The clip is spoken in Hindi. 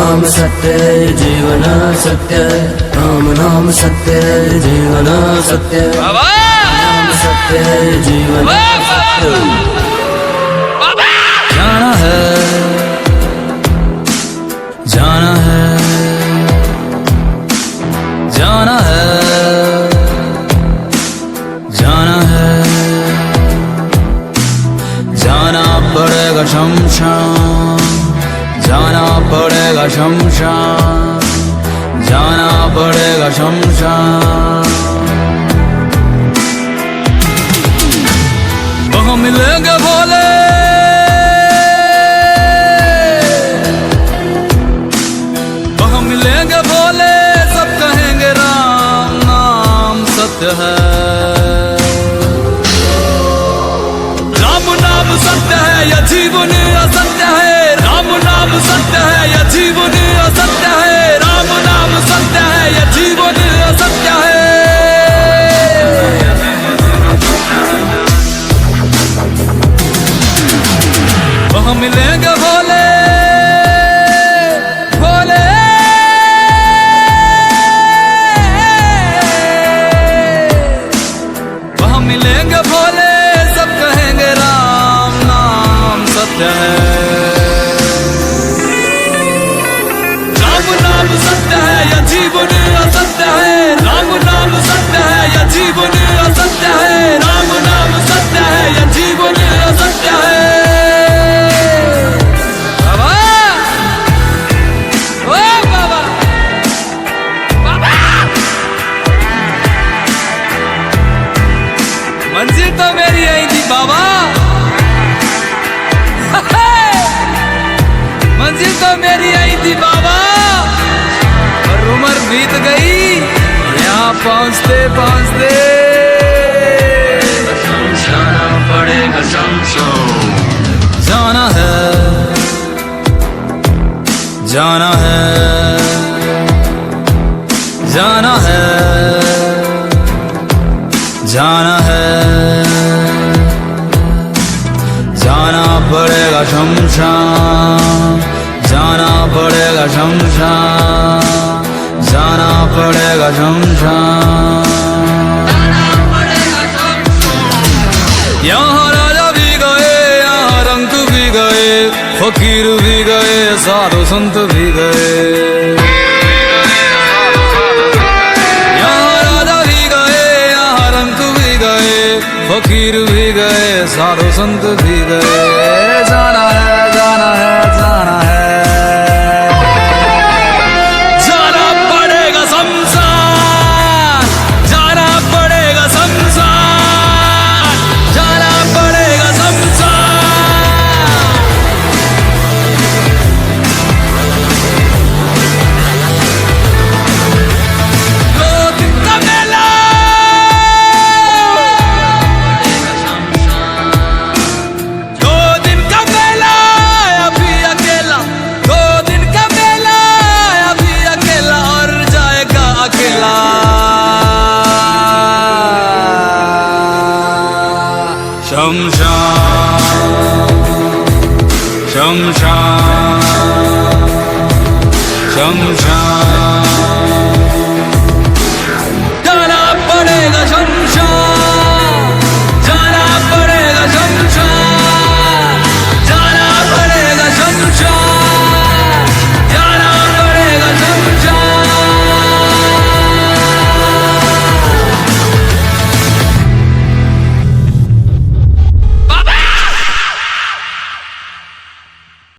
नाम सत्य है, जीवन सत्य है, राम नाम सत्य है, जीवन सत्य है, नाम सत्य है, जीवन सत्य है। जाना है, जाना है, जाना है, जाना है, जाना पड़ेगा शमशान, जाना पड़ेगा शमशान, जाना पड़ेगा शमशान। वहाँ मिलेंगे भोले, वहाँ मिलेंगे भोले, सब कहेंगे राम नाम सत्य है, राम नाम सत्य है, यह जीवन असत्य है, राम नाम सत्य है, यह जीवन असत्य है, राम नाम सत्य है, यह जीवन असत्य है। वहाँ मिलेंगे भोले, भोले, वहाँ मिलेंगे भोले, सब कहेंगे राम नाम सत्य है, राम नाम सत्य है, यह जीवन असत्य है, राम नाम सत्य है, यह जीवन असत्य है, राम नाम सत्य है, यह जीवन असत्य है। बाबा, ओ बाबा, बाबा, मंजिल तो मेरी यही थी बाबा, मंजिल तो मेरी यही थी बाबा, और उम्र बीत गई यहाँ पहुँचते पहुँचते। जाना पड़ेगा शमशान, जाना है, जाना है, जाना है, जाना है, जाना पड़ेगा शमशान, जाना पड़ेगा शमशान, जाना पड़ेगा शमशान। यहाँ राजा भी गए, यहाँ रंग भी गए, फकीर भी गए, साधु संत भी गए। यहाँ राजा भी गए, यहाँ रंग भी गए, फकीर भी गए, साधु संत भी गए। जाना है, जाना है, जाना है, जाना पड़ेगा शमशान, जाना पड़ेगा शमशान, जाना पड़ेगा शमशान। दो दिन का मेला, दो दिन का मेला, अभी अकेला, दो दिन का मेला, अभी अकेला, और जाएगा अकेला। शमशान